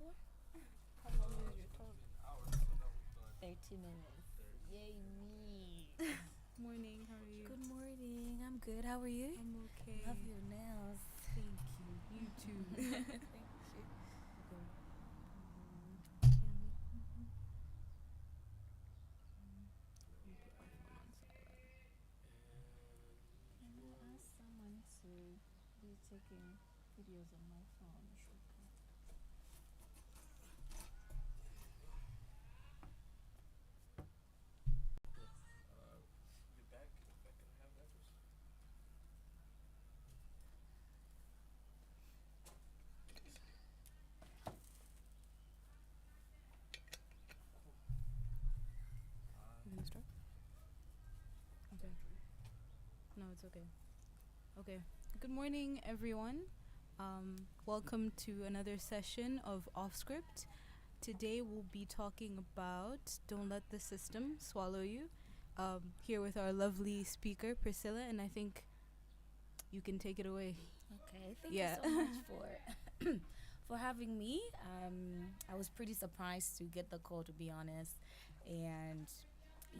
for? How long is your talk? 30 minutes. Yay, me. Morning, how are you? Good morning. I'm good. How are you? I'm okay. Love your nails. Thank you. You too. Thank you. Okay. Let me put my phone on silent. Can I ask someone to be taking videos on my phone? It's okay. You gonna start? Okay. No, it's okay. Okay. Good morning, everyone. Welcome to another session of Off Script. Today we'll be talking about Don't Let the System Swallow You. Here with our lovely speaker, Priscilla, and I think you can take it away. Okay. Thank Yeah. you so much for for having me. I was pretty surprised to get the call, to be honest. And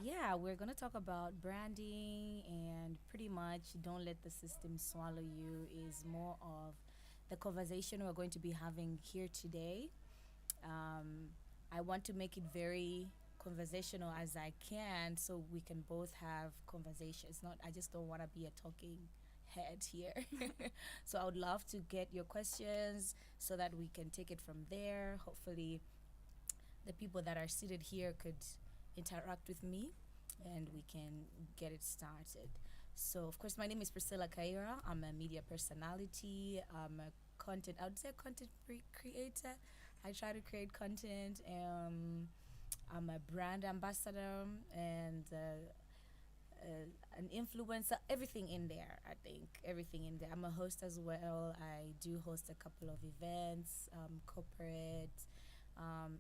yeah, we're gonna talk about branding and pretty much don't let the system swallow you is more of the conversation we're going to be having here today. Um, I want to make it very conversational as I can so we can both have conversations. Not I just don't want to be a talking head here. So I would love to get your questions so that we can take it from there. Hopefully the people that are seated here could interact with me and we can get it started. So, of course, my name is Priscilla Kayira. I'm a media personality. I'm a content, I would say content creator. I try to create content. I'm a brand ambassador and an influencer, everything in there, I think. Everything in there. I'm a host as well. I do host a couple of events, corporate,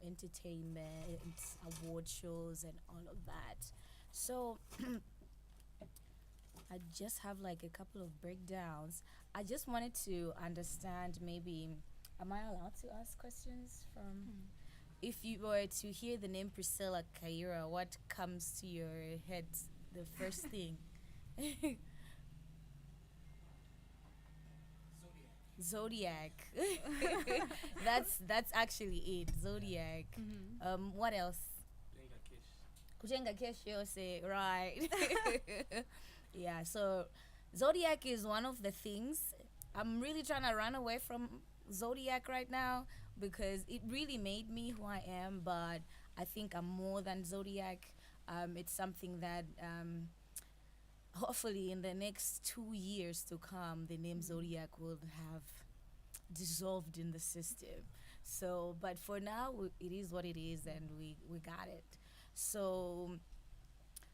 entertainment, award shows, and all of that. So I just have like a couple of breakdowns. I just wanted to understand maybe, am I allowed to ask questions from? If you were to hear the name Priscilla Kayira, what comes to your head the first thing? Zodiac. That's actually it. Zodiac. What else? Kujenga kesho say right. Yeah, so Zodiac is one of the things. I'm really trying to run away from Zodiac right now because it really made me who I am, but I think I'm more than Zodiac. It's something that hopefully in the next 2 years to come, the name Zodiac will have dissolved in the system. So, but for now, it is what it is, and we got it. So,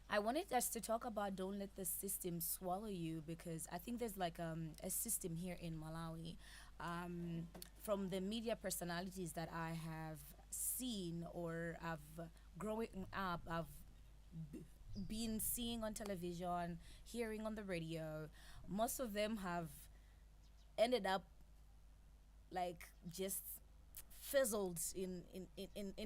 I wanted us to talk about don't let the system swallow you because I think there's like a system here in Malawi. From the media personalities that I have seen or I've growing up, I've b- been seeing on television, hearing on the radio, most of them have ended up like just fizzled in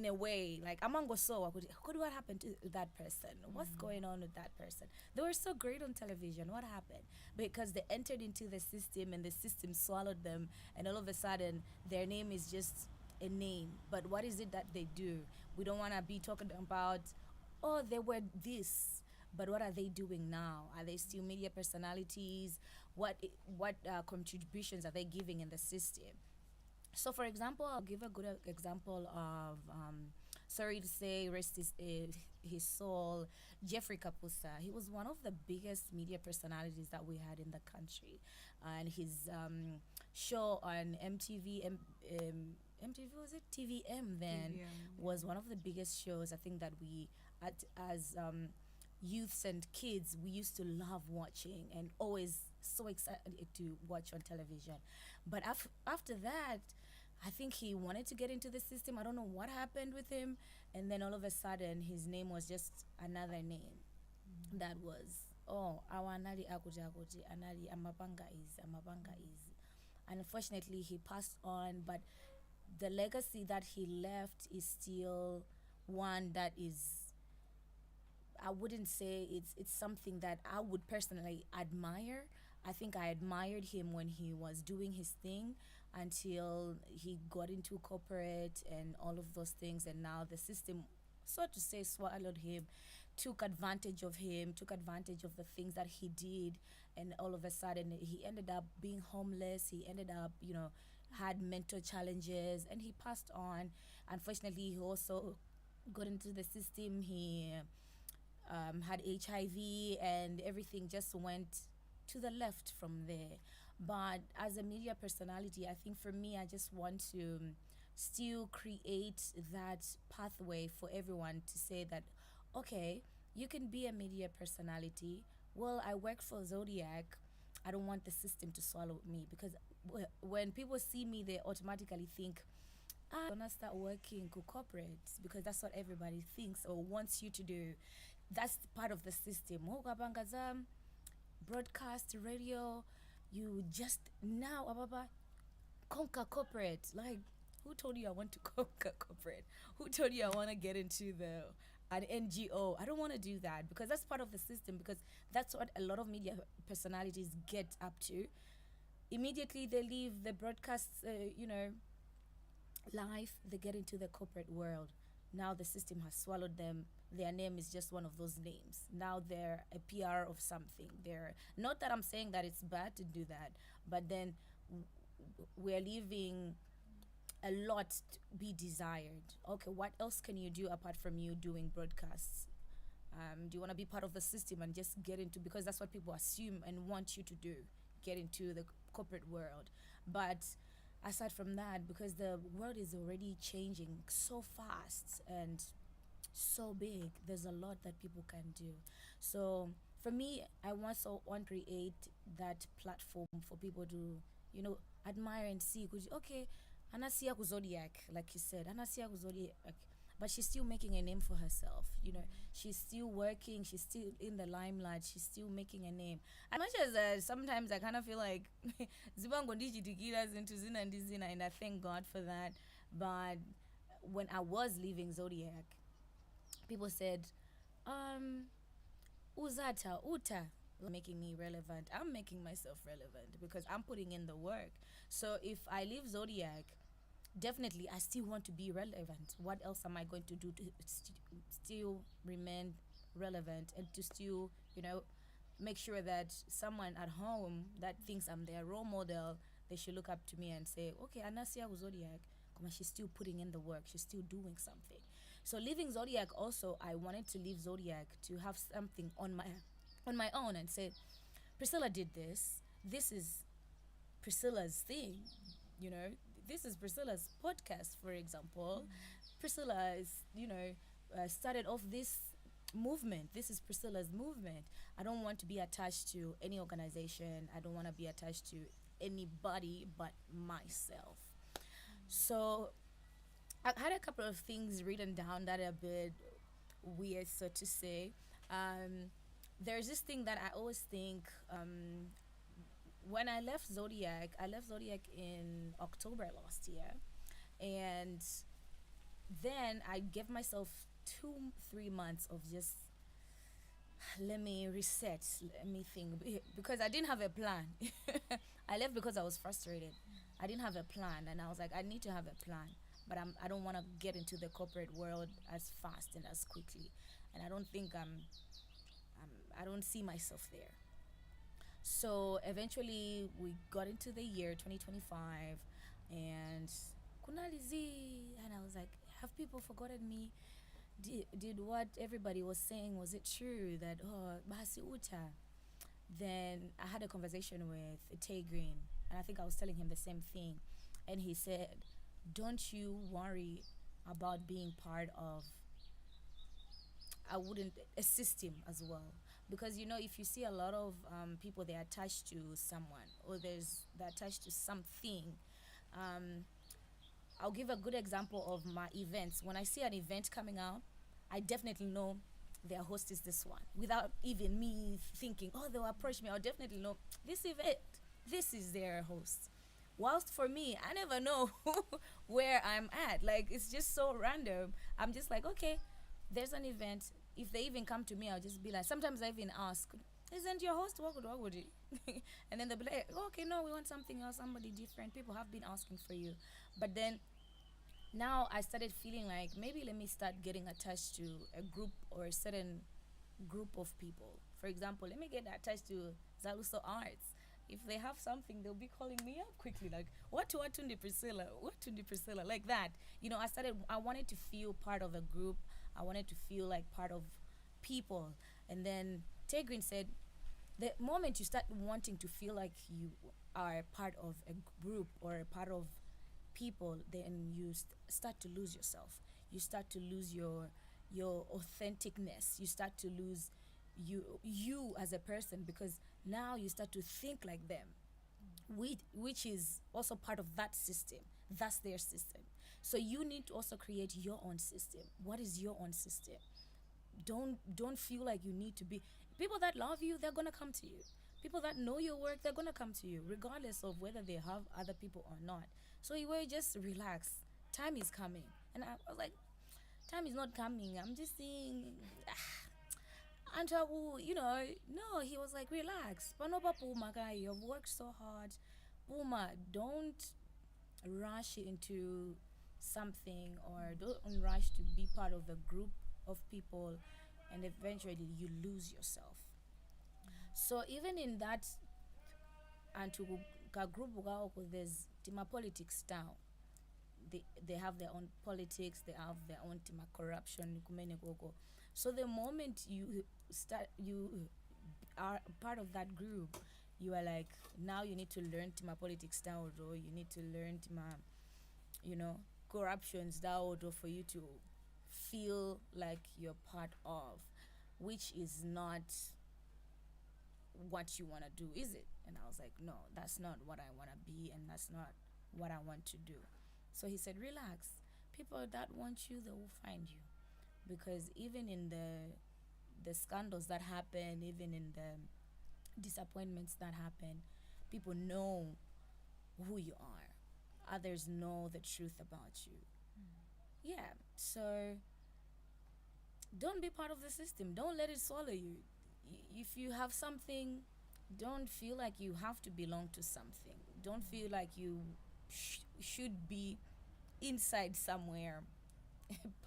a way like amango so what happened to that person, what's going on with that person, they were so great on television, what happened, because they entered into the system and the system swallowed them and all of a sudden their name is just a name, but what is it that they do? We don't want to be talking about, oh, they were this, but what are they doing now? Are they still media personalities? What contributions are they giving in the system? So, for example, I'll give a good example of, sorry to say, rest his soul, Jeffrey Kapusa. He was one of the biggest media personalities that we had in the country. And his show on MTV, was it? TVM then, was one of the biggest shows I think that we, as youths and kids, we used to love watching and always so excited to watch on television. But after that, I think he wanted to get into the system. I don't know what happened with him. And then all of a sudden, his name was just another name that was, oh, awanali akuja akuji, anali amapanga is. And unfortunately, he passed on. But the legacy that he left is still one that is, I wouldn't say it's something that I would personally admire. I think I admired him when he was doing his thing until he got into corporate and all of those things, and now the system, so to say, swallowed him, took advantage of him, took advantage of the things that he did, and all of a sudden he ended up being homeless. He ended up, had mental challenges, and he passed on. Unfortunately, he also got into the system. He had HIV, and everything just went to the left from there. But as a media personality, I think for me, I just want to still create that pathway for everyone to say that, okay, you can be a media personality. Well, I work for Zodiac. I don't want the system to swallow me, because when people see me, they automatically think, gonna start working to corporates, because that's what everybody thinks or wants you to do. That's part of the system. Mugabangaza, broadcast, radio, you just now ababa conquer corporate. Like, who told you I want to conquer corporate? Who told you I want to get into the an NGO? I don't want to do that, because that's part of the system, because that's what a lot of media personalities get up to. Immediately they leave the broadcast, life, they get into the corporate world. Now the system has swallowed them. Their name is just one of those names. Now they're a PR of something. They're not that I'm saying that it's bad to do that, but then we're leaving a lot to be desired. Okay, what else can you do apart from you doing broadcasts? Do you want to be part of the system and just get into, because that's what people assume and want you to do, get into the corporate world. But aside from that, because the world is already changing so fast and so big, there's a lot that people can do. So for me, I want to create that platform for people to, admire and see. Okay, Anasia Zodiac, like you said, Anasia Zodiac, but she's still making a name for herself. She's still working. She's still in the limelight. She's still making a name. As much as sometimes I kind of feel like Zibangondi Tikiras into Zina and Zina, and I thank God for that. But when I was leaving Zodiac, people said, Uzata, Uta, making me relevant. I'm making myself relevant because I'm putting in the work. So if I leave Zodiac, definitely I still want to be relevant. What else am I going to do to still remain relevant and to still, make sure that someone at home that thinks I'm their role model, they should look up to me and say, okay, Anasia Zodiac, she's still putting in the work. She's still doing something. So leaving Zodiac also, I wanted to leave Zodiac to have something on my own and say, Priscilla did this. This is Priscilla's thing, This is Priscilla's podcast, for example. Priscilla is, started off this movement. This is Priscilla's movement. I don't want to be attached to any organization. I don't want to be attached to anybody but myself. So I had a couple of things written down that are a bit weird, so to say. There's this thing that I always think, when I left Zodiac in October last year. And then I gave myself 2-3 months of just, let me reset, let me think, because I didn't have a plan. I left because I was frustrated. I didn't have a plan, and I was like, I need to have a plan, but I don't want to get into the corporate world as fast and as quickly, and I don't think I don't see myself there. So eventually we got into the year 2025, and kunalizi, and I was like, have people forgotten me? Did what everybody was saying, was it true that, oh, basi uta? Then I had a conversation with Tay Green, and I think I was telling him the same thing, and he said, don't you worry about being part of, I wouldn't, a system as well, because if you see a lot of people, they're attached to someone, or they're attached to something. I'll give a good example of my events. When I see an event coming out, I definitely know their host is this one, without even me thinking, oh, they'll approach me. I'll definitely know this event, this is their host. Whilst for me, I never know where I'm at. Like, it's just so random. I'm just like, okay, there's an event. If they even come to me, I'll just be like, sometimes I even ask, isn't your host what would it? And then they'll be like, "Oh, okay, no, we want something else, somebody different. People have been asking for you." But then now I started feeling like maybe let me start getting attached to a group or a certain group of people. For example, let me get attached to Zaluso Arts. If they have something, they'll be calling me up quickly, like, what Tundi Priscilla, what Tundi Priscilla, like that. I wanted to feel part of a group. I wanted to feel like part of people. And then Tegrin said, the moment you start wanting to feel like you are part of a group or a part of people, then you start to lose yourself. You start to lose your authenticness. You start to lose you as a person, because now you start to think like them, which is also part of that system. That's their system. So you need to also create your own system. What is your own system? Don't feel like you need to be. People that love you, they're gonna come to you. People that know your work, they're gonna come to you regardless of whether they have other people or not. So you will just relax. Time is coming. And I was like, time is not coming. I'm just saying, and no, he was like, relax. Panopa Puma guy, you've worked so hard. Puma, don't rush into something, or don't rush to be part of a group of people, and eventually you lose yourself. So even in that, and to ka group there's tima politics now. They have their own politics, they have their own tima corruption kumene gogo. So the moment you are part of that group, you are like, now you need to learn tima politics down, or you need to learn tima, you know, corruptions down for you to feel like you're part of, which is not what you want to do, is it? And I was like, no, that's not what I want to be, and that's not what I want to do. So he said, relax. People that want you, they will find you. Because even in the scandals that happen, even in the disappointments that happen, people know who you are. Others know the truth about you. Yeah. So don't be part of the system. Don't let it swallow you. If you have something, don't feel like you have to belong to something. Don't feel like you should be inside somewhere,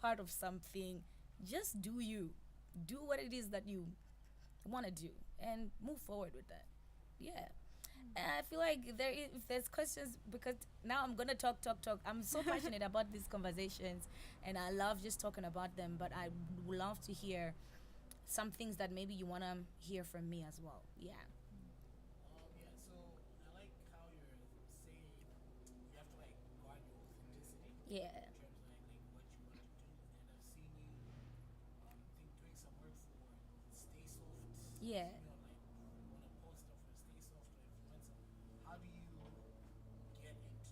part of something. Just do you. Do what it is that you want to do, and move forward with that. Yeah. And I feel like if there's questions, because now I'm gonna talk. I'm so passionate about these conversations, and I love just talking about them. But I would love to hear some things that maybe you wanna hear from me as well. Yeah. Yeah, so I like how you're saying you have to like guard your authenticity Yeah. in terms of like what you want to do. And I've seen you, think doing some work for Stay Soft. I've Yeah. seen you on like on a poster for Stay Soft or influencer. How do you get into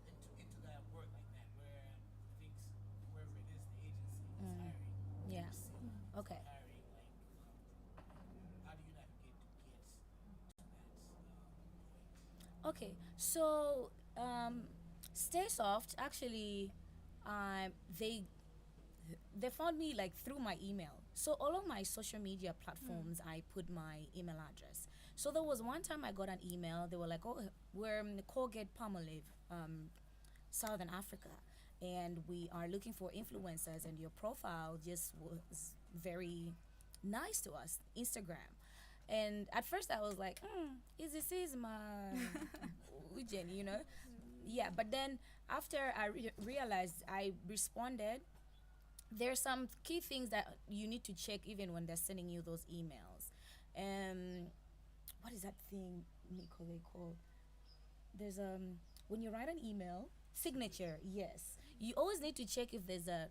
that, into that work like that, where I think whoever it is, the agency is hiring, Yeah. Priscilla Okay. is hiring, like, how do you navigate to get to that point? Okay. So, Stay Soft actually, um, they they found me like through my email. So all of my social media platforms, I put my email address. So there was one time I got an email. They were like, "Oh, we're Colgate Palmolive, Southern Africa, and we are looking for influencers, and your profile just was very nice to us, Instagram." And at first I was like, is my Ujen, you know? Yeah, but then after I realized, I responded. There's some key things that you need to check even when they're sending you those emails. Um, what is that thing, Nico, they call? There's when you write an email, signature. Yes, you always need to check if there's a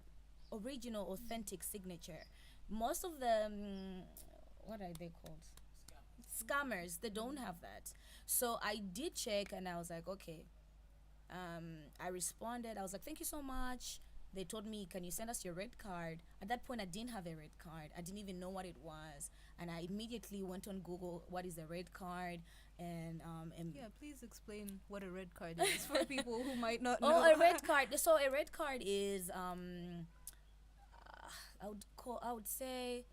original, authentic signature. Most of the what are they called? Scammers. They don't have that. So I did check, and I was like, okay. I responded. I was like, thank you so much. They told me, can you send us your red card? At that point, I didn't have a red card. I didn't even know what it was. and I immediately went on Google, what is a red card, and Yeah, please explain what a red card is for people who might not know. oh, a red card. So a red card is I would say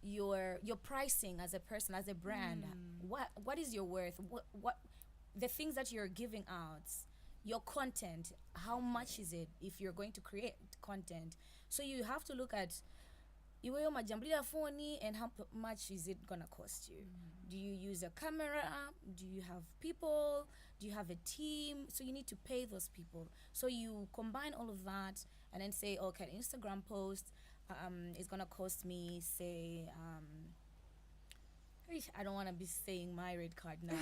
your pricing as a person, as a brand. What is your worth? What the things that you're giving out, your content, how much is it if you're going to create content? So you have to look at iweyo majambulira phone and how much is it gonna cost you. Do you use a camera? Do you have people? Do you have a team? So you need to pay those people. So you combine all of that and then say, okay, Instagram post is gonna cost me, say, I don't want to be saying my red card now.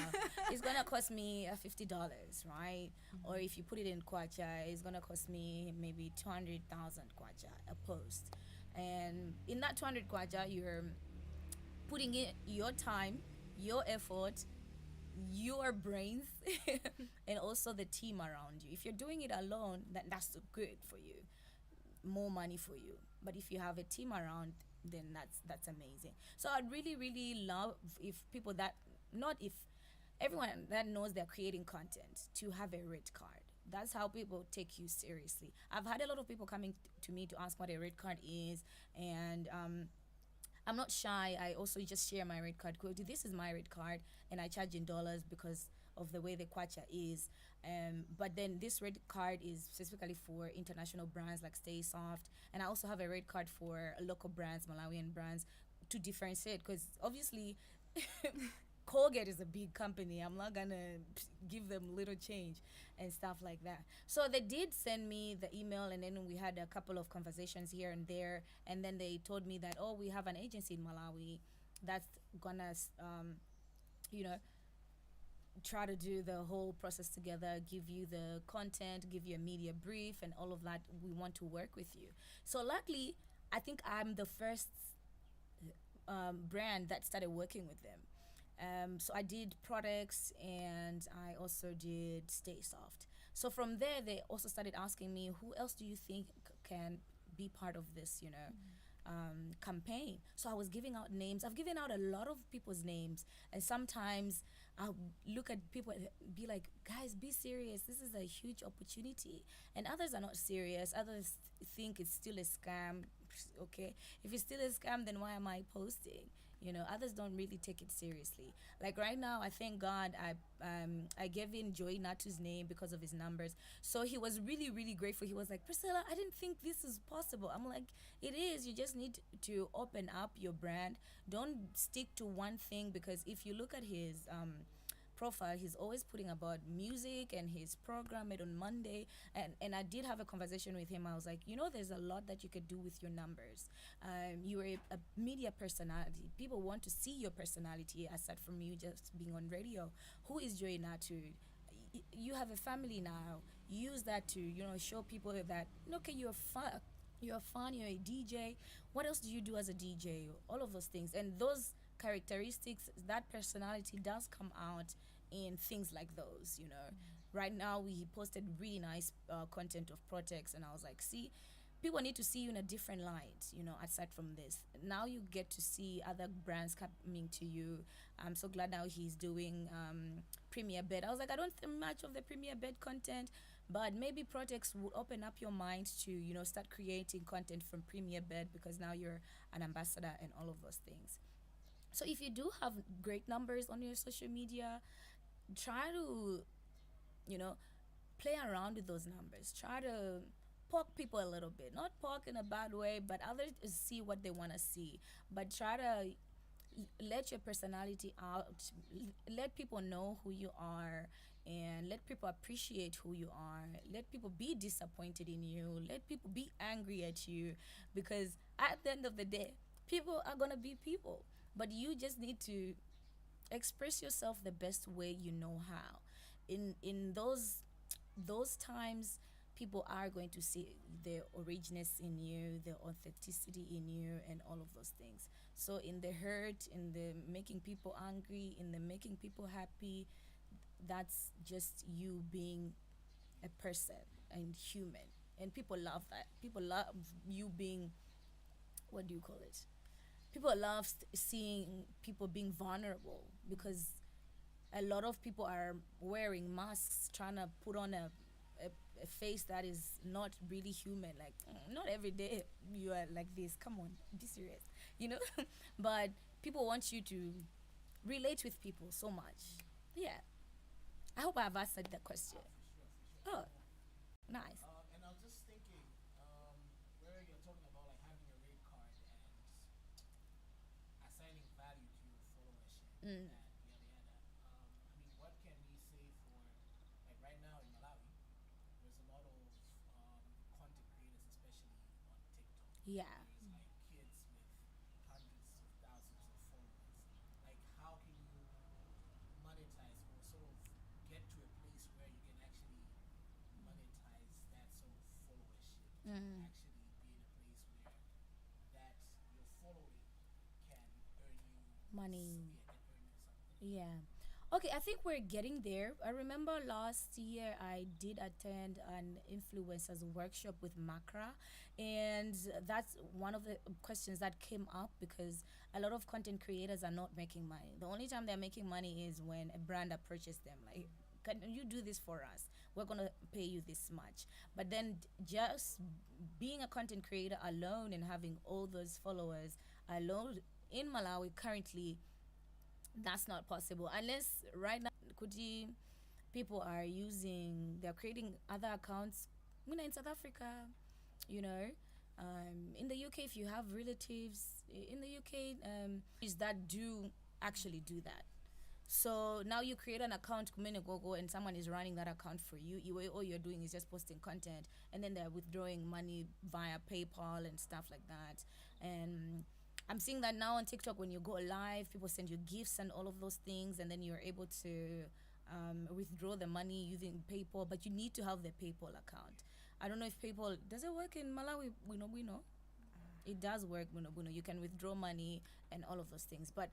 It's gonna cost me $50, right? Or if you put it in kwacha, it's gonna cost me maybe 200,000 kwacha a post. And in that 200 kwacha, you're putting in your time, your effort, your brains, and also the team around you. If you're doing it alone, that's good for you, more money for you. But if you have a team around, then that's amazing. So I'd really really love if people that not if everyone that knows they're creating content to have a red card. That's how people take you seriously. I've had a lot of people coming to me to ask what a red card is, and I'm not shy. I also just share my red card code. This is my red card, and I charge in dollars because of the way the kwacha is. But then this red card is specifically for international brands like Stay Soft, and I also have a red card for local brands, Malawian brands, to differentiate. Because obviously, Colgate is a big company. I'm not gonna give them little change and stuff like that. So they did send me the email, and then we had a couple of conversations here and there, and then they told me that, oh, we have an agency in Malawi that's gonna you know try to do the whole process together, give you the content, give you a media brief, and all of that. We want to work with you. So luckily, I think I'm the first brand that started working with them. So I did products, and I also did Stay Soft. So from there, they also started asking me, who else do you think can be part of this, campaign? So I was giving out names. I've given out a lot of people's names, and sometimes I'll look at people and be like, guys, be serious. This is a huge opportunity. And others are not serious. Others think it's still a scam. Okay, if it's still a scam, then why am I posting? Others don't really take it seriously. Like right now, I thank God I gave in Joey Natu's name because of his numbers. So he was really, really grateful. He was like, Priscilla, I didn't think this is possible. I'm like, it is. You just need to open up your brand. Don't stick to one thing, because if you look at his profile, he's always putting about music and his program made on Monday. And I did have a conversation with him. I was like, there's a lot that you could do with your numbers. You are a media personality. People want to see your personality aside from you just being on radio. Who is Joy Natu? You have a family now. Use that to, show people that, okay, you're fun. You're fun, you're a DJ. What else do you do as a DJ? All of those things. And those characteristics, that personality does come out in things like those. Right now we posted really nice content of Protex, and I was like, see, people need to see you in a different light, aside from this. Now you get to see other brands coming to you. I'm so glad now he's doing Premier Bed. I was like, I don't think much of the Premier Bed content, but maybe Protex will open up your mind to, start creating content from Premier Bed, because now you're an ambassador and all of those things. So if you do have great numbers on your social media, try to, play around with those numbers. Try to poke people a little bit. Not poke in a bad way, but others see what they want to see. But try to let your personality out. Let people know who you are, and let people appreciate who you are. Let people be disappointed in you. Let people be angry at you, because at the end of the day, people are going to be people. But you just need to express yourself the best way you know how. In those times, people are going to see the originess in you, the authenticity in you, and all of those things. So in the hurt, in the making people angry, in the making people happy, that's just you being a person and human. And people love that. People love you being, what do you call it? people love seeing people being vulnerable because a lot of people are wearing masks, trying to put on a, a face that is not really human. Like, not every day you are like this. Come on, be serious, you know? But people want you to relate with people so much. Yeah. I hope I've answered that question. For sure, for sure. Oh, nice. And I was just thinking, where you're talking about like having a rate card and assigning value to your followership Mm. and yada yada. I mean, what can we say for like right now in Malawi? There's a lot of content creators, especially on TikTok. Yeah. There's like kids with hundreds of thousands of followers. Like, how can you monetize or sort of get to a place where you can actually monetize that sort of followership to Mm. actually be in a place where that your following can earn you Money. yeah, can earn you something. Yeah. Okay, I think we're getting there. I remember last year I did attend an influencers workshop with Macra, and that's one of the questions that came up because a lot of content creators are not making money. The only time they're making money is when a brand approaches them, like, can you do this for us? We're gonna pay you this much. But then just being a content creator alone and having all those followers alone in Malawi currently, that's not possible unless right now Kuti people are using, they're creating other accounts. You know, in South Africa, you know, in the UK, if you have relatives in the UK, is that do actually do that. So now you create an account kumene gogo and someone is running that account for you. All you're doing is just posting content and then they're withdrawing money via PayPal and stuff like that. And I'm seeing that now on TikTok when you go live, people send you gifts and all of those things, and then you're able to withdraw the money using PayPal, but you need to have the PayPal account. I don't know if PayPal does it work in Malawi. We know it does work. We know you can withdraw money and all of those things, but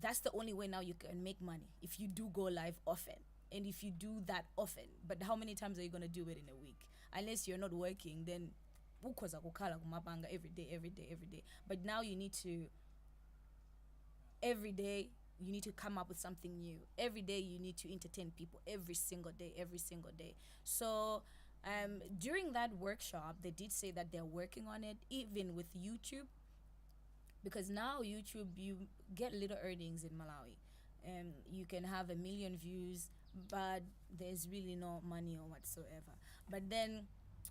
that's the only way now you can make money if you do go live often and if you do that often. But how many times are you going to do it in a week? Unless you're not working, then ukhoza kukhala kumabanga every day, every day, every day. But now you need to, every day you need to come up with something new. Every day you need to entertain people, every single day, every single day. So during that workshop they did say that they're working on it even with YouTube, because now YouTube, you get little earnings in Malawi. You can have 1 million views, but there's really no money or whatsoever. But then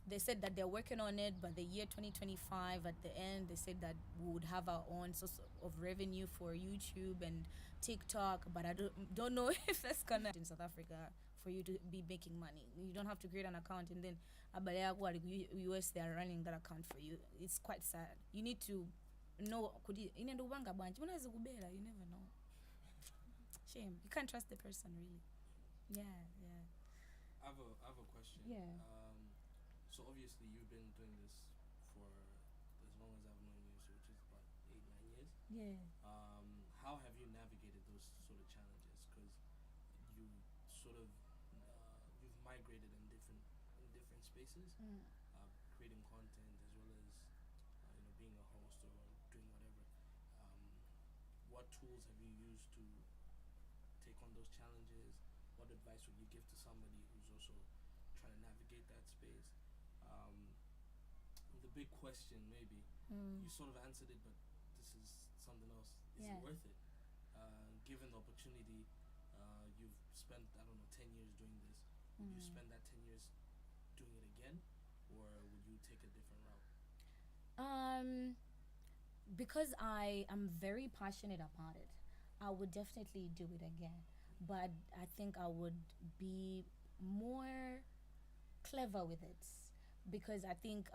they said that they're working on it. But the year 2025, at the end, they said that we would have our own source of revenue for YouTube and TikTok. But I don't know if that's gonna in South Africa for you to be making money. You don't have to create an account and then US they are running that account for you. It's quite sad. You need to know kudi inenda ubanga bwanji unaweza kubela, you never know. Shame, you can't trust the person really. Yeah, yeah. I have a question. Yeah. So obviously you've been doing this for as long as I've known you, so which is about 8-9 years. Yeah. How have you navigated those sort of challenges? Because you sort of you've migrated in different spaces, creating content as well as being a host or doing whatever. What tools have you used to take on those challenges? What advice would you give to somebody who's also trying to navigate that space? The big question, maybe you sort of answered it, but this is something else. Is Yeah. it worth it? Given the opportunity, you've spent, I don't know, 10 years doing this. Would you spend that 10 years doing it again, or would you take a different route? Because I am very passionate about it, I would definitely do it again. But I think I would be more clever with it because I think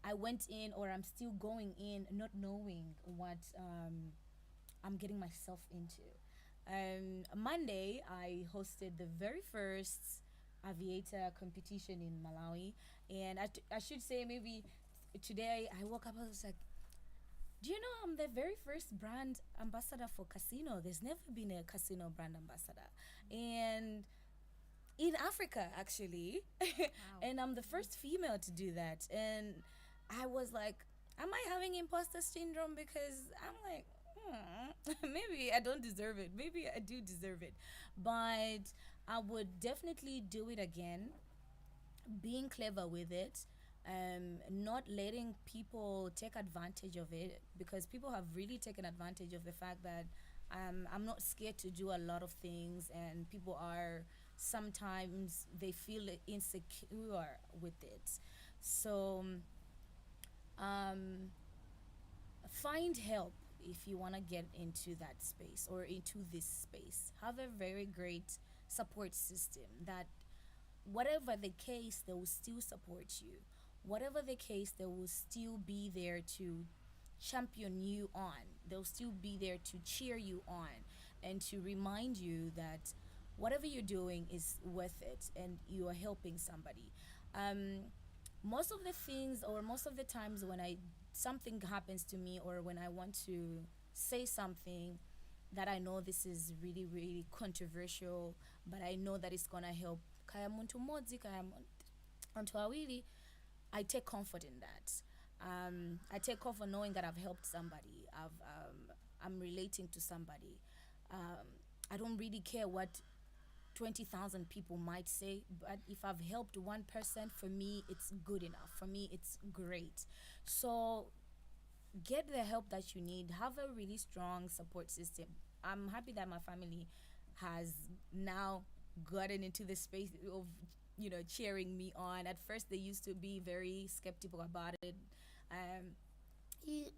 I went in, or I'm still going in, not knowing what I'm getting myself into. Monday, I hosted the very first aviator competition in Malawi, and I should say maybe today I woke up, I was like, do you know I'm the very first brand ambassador for casino? There's never been a casino brand ambassador. And in Africa, actually. Wow. And I'm the first female to do that. And I was like, Am I having imposter syndrome? Because I'm like, maybe I don't deserve it. Maybe I do deserve it. But I would definitely do it again, being clever with it, not letting people take advantage of it, because people have really taken advantage of the fact that I'm not scared to do a lot of things, and people are sometimes they feel insecure with it. So um, find help if you want to get into that space or into this space. Have a very great support system that whatever the case, they will still support you. Whatever the case, they will still be there to champion you on. They'll still be there to cheer you on and to remind you that whatever you're doing is worth it and you are helping somebody. Um, Most of the things, or most of the times when I something happens to me, or when I want to say something that I know this is really really controversial, but I know that it's gonna help kaya muntu modzi kaya onto awili, I take comfort in that. I take comfort knowing that I've helped somebody. I'm relating to somebody. Um, I don't really care what 20,000 people might say, but if I've helped one person, for me, it's good enough. For me, it's great. So get the help that you need. Have a really strong support system. I'm happy that my family has now gotten into the space of cheering me on. At first, they used to be very skeptical about it. Um,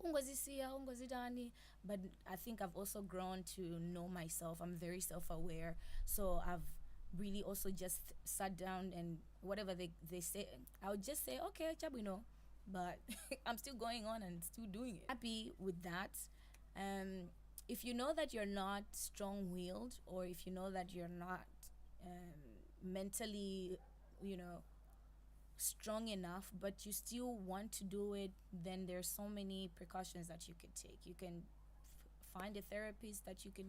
ungozisiya ungozidani, but I think I've also grown to know myself. I'm very self-aware, so I've really also just sat down, and whatever they say, I would just say okay chabwino, but I'm still going on and still doing it, happy with that. um if you know that you're not strong-willed, or if you know that you're not mentally, you know strong enough, but you still want to do it, then there's so many precautions that you could take. You can find a therapist that you can